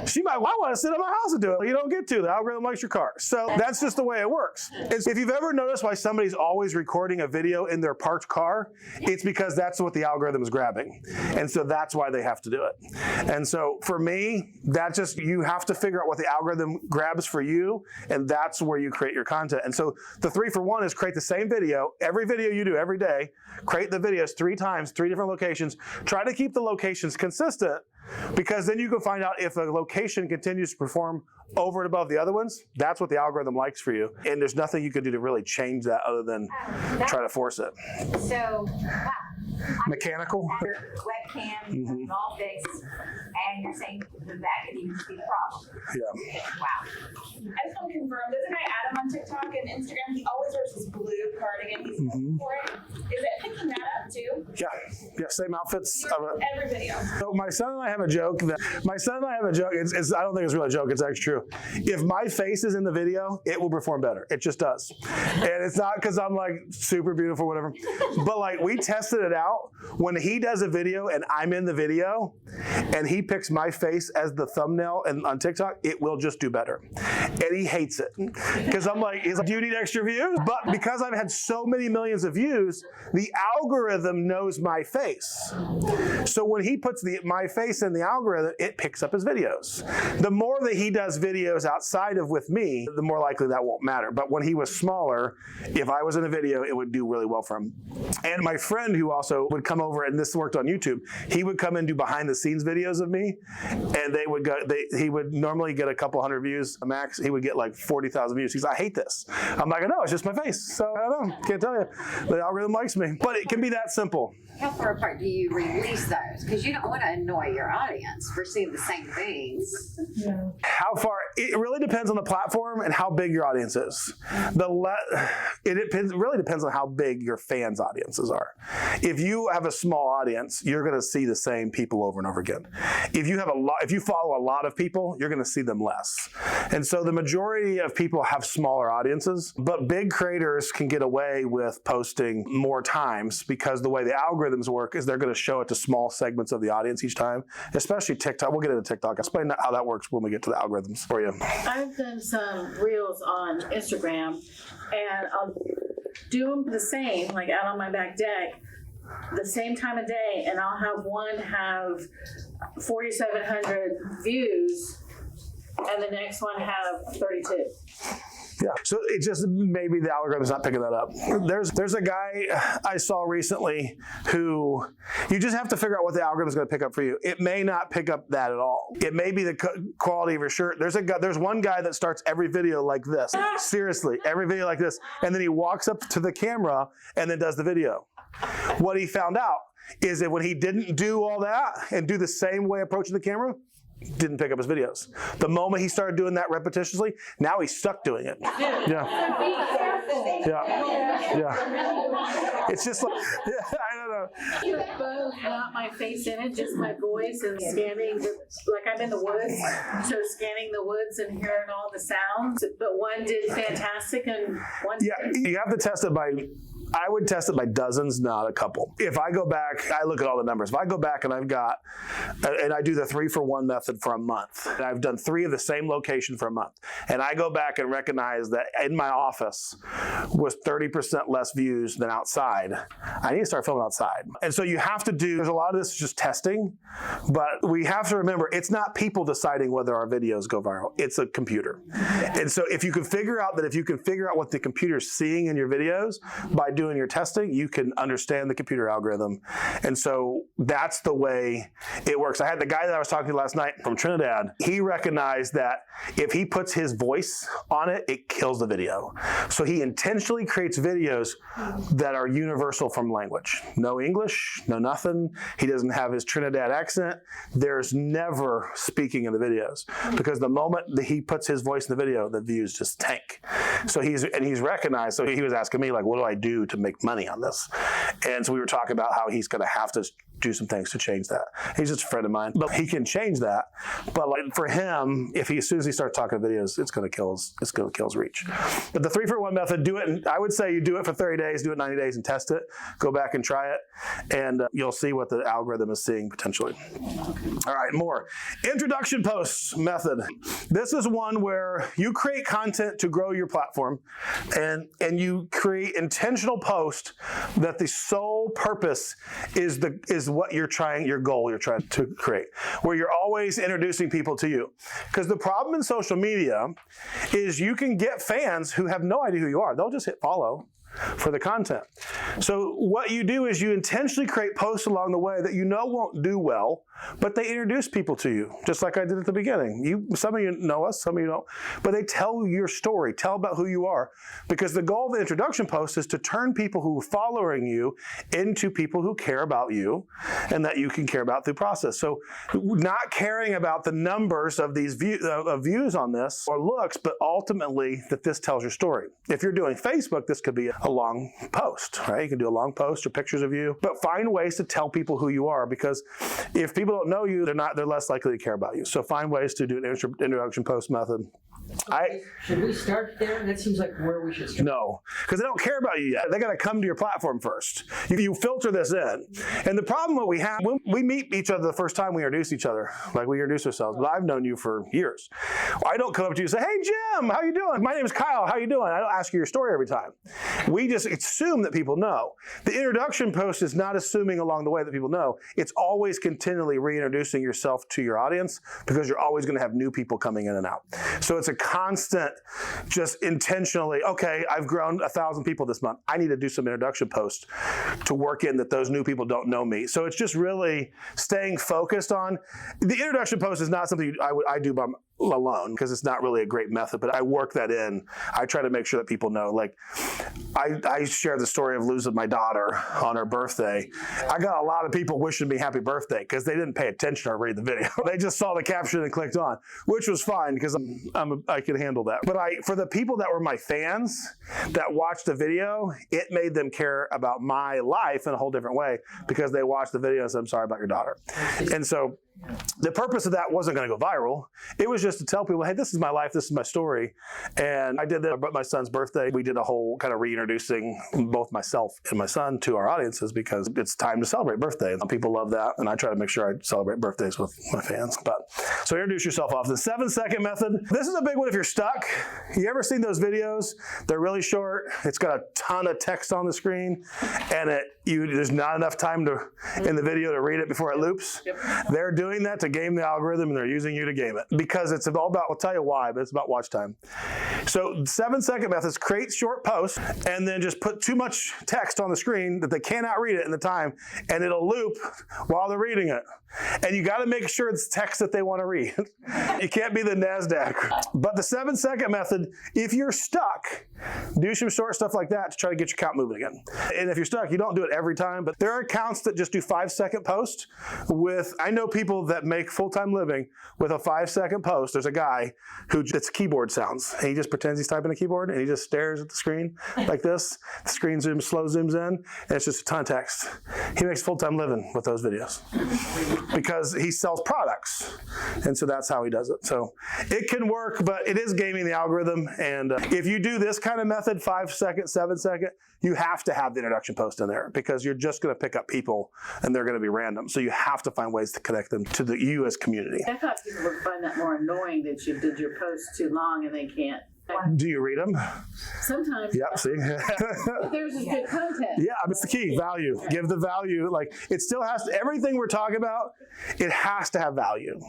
She might, well, I want to sit in my house and do it. You don't get to. The algorithm likes your car. So that's just the way it works. If you've ever noticed why somebody's always recording a video in their parked car, it's because that's what the algorithm is grabbing. And so that's why they have to do it. And so for me, you have to figure out what the algorithm grabs for you, and that's where you create your content. And so the 3-for-1 is create the same video, every video you do every day, create the videos 3 times, 3 different locations. Try to keep the locations consistent, because then you can find out if a location continues to perform over and above the other ones. That's what the algorithm likes for you. And there's nothing you can do to really change that other than try to force it. So, wow. Mechanical? Webcam, all fixed, and you're saying that could even be the problem. Yeah. Wow. I just want to confirm, doesn't I add him on TikTok and Instagram? He always wears this blue cardigan. He's for it. Is it picking that up too? Yeah, same outfits. Every video. So my son and I have a joke. It's I don't think it's really a joke. It's actually true. If my face is in the video, it will perform better. It just does. And it's not because I'm like super beautiful or whatever. But like we tested it out. When he does a video and I'm in the video and he picks my face as the thumbnail and on TikTok, it will just do better. And he hates it. Because I'm like, do you need extra views? But because I've had so many millions of views, the algorithm knows my face. So when he puts my face in the algorithm, it picks up his videos. The more that he does videos outside of with me, the more likely that won't matter. But when he was smaller, if I was in a video, it would do really well for him. And my friend who also would come over, and this worked on YouTube, he would come and do behind the scenes videos of me, and he would normally get a couple hundred views max. He would get like 40,000 views. He's like, I hate this. I'm like, I know, it's just my face. So I don't know, can't tell you. The algorithm likes me. But it can be that simple. How far hard part. Do you release those? Because you don't want to annoy your audience for seeing the same things. How far? It really depends on the platform and how big your audience is. It really depends on how big your fans' audiences are. If you have a small audience, you're going to see the same people over and over again. If you follow a lot of people, you're going to see them less. And so the majority of people have smaller audiences, but big creators can get away with posting more times because the way the algorithms work is they're going to show it to small segments of the audience each time, especially TikTok. We'll get into TikTok. I'll explain how that works when we get to the algorithms for you. I've done some reels on Instagram, and I'll do them the same, like out on my back deck, the same time of day, and I'll have one have 4,700 views, and the next one have 32. Yeah. So it just, maybe the algorithm's not picking that up. There's a guy I saw recently who, you just have to figure out what the algorithm's going to pick up for you. It may not pick up that at all. It may be the quality of your shirt. There's one guy that starts every video like this. Seriously, every video like this. And then he walks up to the camera and then does the video. What he found out is that when he didn't do all that and do the same way approaching the camera, didn't pick up his videos. The moment he started doing that repetitiously, now he's stuck doing it. Yeah. It's just like, I don't know. Both, not my face in it, just my voice and scanning, like I'm in the woods, so scanning the woods and hearing all the sounds. But one did fantastic and one didn't. You have to test it I would test it by dozens, not a couple. If I go back, I look at all the numbers. If I go back and I do the 3-for-1 method for a month, and I've done 3 of the same location for a month, and I go back and recognize that in my office was 30% less views than outside, I need to start filming outside. And so you have to there's a lot of this just testing, but we have to remember it's not people deciding whether our videos go viral. It's a computer. And so if you can figure out what the computer's seeing in your videos by doing your testing, you can understand the computer algorithm. And so that's the way it works. I had the guy that I was talking to last night from Trinidad. He recognized that if he puts his voice on it, it kills the video. So he intentionally creates videos that are universal from language. No English, no nothing. He doesn't have his Trinidad accent. There's never speaking in the videos because the moment that he puts his voice in the video, the views just tank. So he's recognized. So he was asking me, like, what do I do to make money on this? And so we were talking about how he's going to have to do some things to change that. He's just a friend of mine, but he can change that. But like for him, as soon as he starts talking videos, it's going to kill his reach. But the 3-for-1 method, do it. And I would say you do it for 30 days, do it 90 days, and test it. Go back and try it, and you'll see what the algorithm is seeing potentially. All right, more introduction posts method. This is one where you create content to grow your platform, and you create intentional posts that the sole purpose is your goal you're trying to create, where you're always introducing people to you. Because the problem in social media is you can get fans who have no idea who you are. They'll just hit follow for the content. So what you do is you intentionally create posts along the way that you know won't do well, but they introduce people to you, just like I did at the beginning. Some of you know us, some of you don't, but they tell your story, tell about who you are, because the goal of the introduction post is to turn people who are following you into people who care about you and that you can care about through process. So not caring about the numbers of these views on this or looks, but ultimately that this tells your story. If you're doing Facebook, this could be a long post, right? You can do a long post or pictures of you, but find ways to tell people who you are, because if people don't know you, they're less likely to care about you. So find ways to do an introduction post method. Should we start there? That seems like where we should start. No, because they don't care about you yet. They got to come to your platform first. You filter this in. And the problem that we have, when we meet each other the first time we introduce each other, like we introduce ourselves, but I've known you for years. I don't come up to you and say, hey, Jim, how you doing? My name is Cyle. How you doing? I don't ask you your story every time. We just assume that people know. The introduction post is not assuming along the way that people know. It's always continually reintroducing yourself to your audience, because you're always going to have new people coming in and out. So it's a constant, just intentionally, okay, I've grown 1,000 people this month. I need to do some introduction posts to work in that those new people don't know me. So it's just really staying focused on, the introduction post is not something I do alone because it's not really a great method, but I work that in. I try to make sure that people know. Like, I shared the story of losing my daughter on her birthday. I got a lot of people wishing me happy birthday because they didn't pay attention or read the video. They just saw the caption and clicked on, which was fine because I could handle that. But for the people that were my fans that watched the video, it made them care about my life in a whole different way because they watched the video and said, I'm sorry about your daughter. And so the purpose of that wasn't going to go viral. It was just to tell people, hey, this is my life, this is my story. And I did that about my son's birthday. We did a whole kind of reintroducing both myself and my son to our audiences because it's time to celebrate birthday. And people love that. And I try to make sure I celebrate birthdays with my fans. But so introduce yourself off. The 7-second method. This is a big one if you're stuck. You ever seen those videos? They're really short. It's got a ton of text on the screen and there's not enough time in the video to read it before it loops. They're doing that to game the algorithm and they're using you to game it because it's all about, I'll tell you why, but it's about watch time. So 7-second methods, create short posts and then just put too much text on the screen that they cannot read it in the time and it'll loop while they're reading it. And you got to make sure it's text that they want to read. You can't be the NASDAQ. But the 7-second method, if you're stuck, do some short stuff like that to try to get your account moving again. And if you're stuck, you don't do it every time, but there are accounts that just do 5-second posts I know people that make full-time living with a 5-second post. There's a guy it's keyboard sounds. And he just pretends he's typing a keyboard and he just stares at the screen like this. The screen slow zooms in and it's just a ton of text. He makes full-time living with those videos because he sells products. And so that's how he does it. So it can work, but it is gaming the algorithm. And if you do this kind of method, 5-second, 7-second, you have to have the introduction post in there because you're just going to pick up people and they're going to be random. So you have to find ways to connect them to the you as community. I thought people would find that more annoying that you did your post too long and they can't. Do you read them? Sometimes. Yep, see? But there's just good content. Yeah, it's the key, value. Give the value. Like, it still has to, everything we're talking about, it has to have value.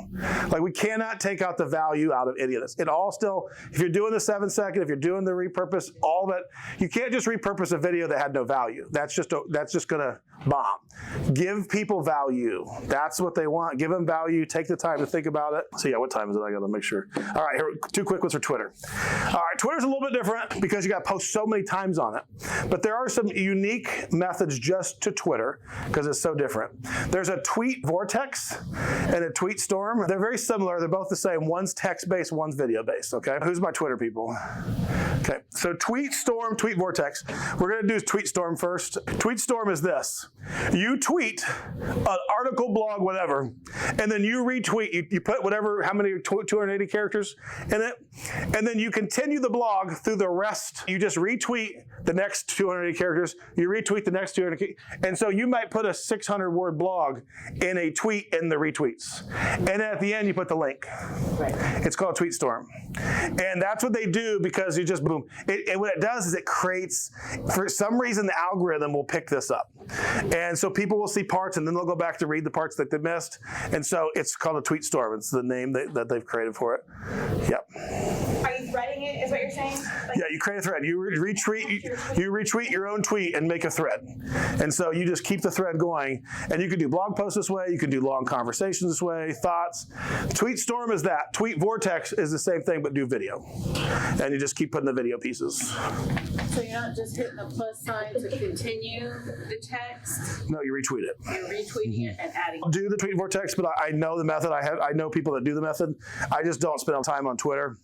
Like, we cannot take out the value out of any of this. It all still, if you're doing the 7-second, if you're doing the repurpose, all of it, you can't just repurpose a video that had no value. That's just going to bomb. Give people value. That's what they want. Give them value. Take the time to think about it. So yeah, what time is it? I got to make sure. All right, here, 2 quick ones for Twitter. All right, Twitter's a little bit different because you got to post so many times on it. But there are some unique methods just to Twitter because it's so different. There's a tweet vortex and a tweet storm. They're very similar. They're both the same. One's text-based, one's video-based, okay? Who's my Twitter people? Okay, so tweet storm, tweet vortex. We're going to do tweet storm first. Tweet storm is this. You tweet an article, blog, whatever, and then you retweet. You put whatever, how many, 280 characters in it, and then you continue the blog through the rest. You just retweet the next 280 characters. You retweet the next 200. And so you might put a 600-word blog in a tweet in the retweets. And at the end, you put the link. Right. It's called Tweet Storm. And that's what they do because you just boom. And what it does is it creates, for some reason, the algorithm will pick this up. And so people will see parts and then they'll go back to read the parts that they missed. And so it's called a tweet storm. It's the name that they've created for it. Yep. Are you threading it, is what you're saying? Like, yeah, you create a thread. You retweet your own tweet and make a thread. And so you just keep the thread going. And you can do blog posts this way. You can do long conversations this way, thoughts. Tweet storm is that. Tweet vortex is the same thing, but do video. And you just keep putting the video pieces. So you're not just hitting the plus sign to continue the text? No, you retweet it. You're retweeting it and adding. I'll do the tweet vortex, but I know the method. I know people that do the method. I just don't spend time on Twitter.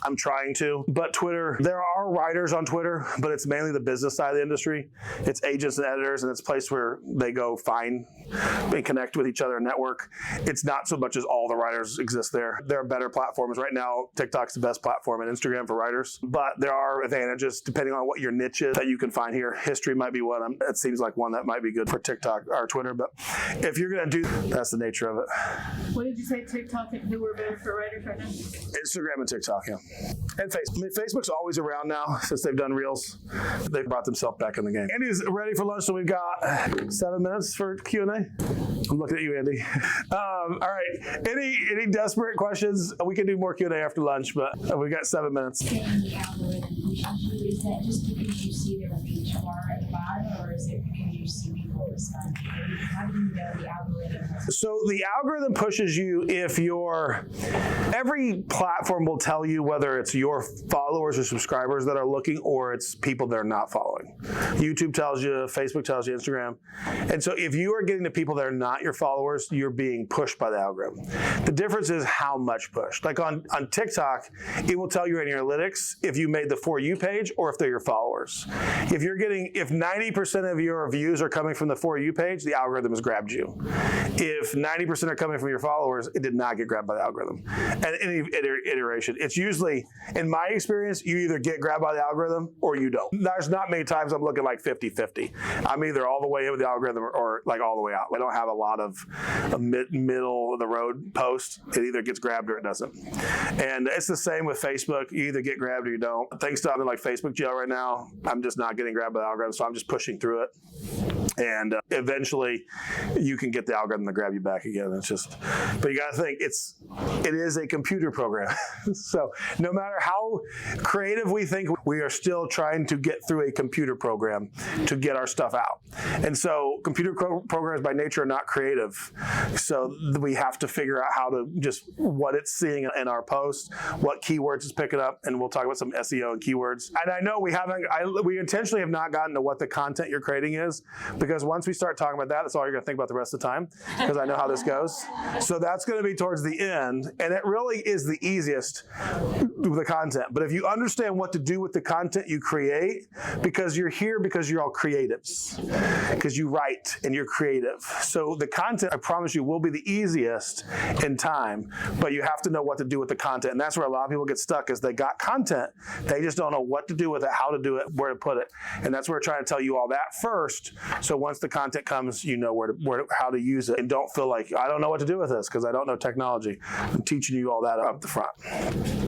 I'm trying to, but Twitter, there are writers on Twitter, but it's mainly the business side of the industry. It's agents and editors, and it's a place where they go find and connect with each other and network. It's not so much as all the writers exist there. There are better platforms. Right now, TikTok's the best platform and Instagram for writers, but there are advantages depending on what your niche is that you can find here. History might be one. It seems like one that might be good for TikTok or Twitter, but if you're going to do, that's the nature of it. What did you say, TikTok and who were better for writers right now? Instagram and TikTok. Yeah. And Facebook. I mean, Facebook's always around now since they've done Reels. They've brought themselves back in the game. Andy's ready for lunch, so we've got 7 minutes for Q&A. I'm looking at you, Andy. All right. Any desperate questions? We can do more Q&A after lunch, but we've got 7 minutes. pushes you? Is that just because you see their reach bar at the bottom, or is it because you see people respond? How do you know the algorithm? So the algorithm pushes you if every platform will tell you whether it's your followers or subscribers that are looking or it's people that are not following. YouTube tells you, Facebook tells you, Instagram. And so if you are getting to people that are not your followers, you're being pushed by the algorithm. The difference is how much push. Like on TikTok, it will tell you in your analytics if you made the For You page or if they're your followers. If 90% of your views are coming from the For You page, the algorithm has grabbed you. If 90% are coming from your followers, it did not get grabbed by the algorithm. And any iteration, it's usually, in my experience, you either get grabbed by the algorithm or you don't. There's not many times I'm looking like 50-50. I'm either all the way in with the algorithm or like all the way out. I don't have a lot of middle of the road posts. It either gets grabbed or it doesn't. And it's the same with Facebook. You either get grabbed or you don't. Thanks to I'm in like Facebook jail right now, I'm just not getting grabbed by the algorithm, so I'm just pushing through it. And eventually you can get the algorithm to grab you back again. It's just, but you got to think it is a computer program. So no matter how creative we think, we are still trying to get through a computer program to get our stuff out. And so computer programs by nature are not creative. So we have to figure out how to just what it's seeing in our posts, what keywords it's picking up, and we'll talk about some SEO and keywords. And I know we intentionally have not gotten to what the content you're creating is, because once we start talking about that, that's all you're going to think about the rest of the time, because I know how this goes. So that's going to be towards the end, and it really is the easiest with the content. But if you understand what to do with the content you create, because you're here because you're all creatives, because you write and you're creative. So the content, I promise you, will be the easiest in time, but you have to know what to do with the content. And that's where a lot of people get stuck, is they got content, they just don't know what to do with it, how to do it, where to put it. And that's where we're trying to tell you all that first. So once the content comes, you know how to use it, and don't feel like I don't know what to do with this because I don't know technology. I'm teaching you all that up the front.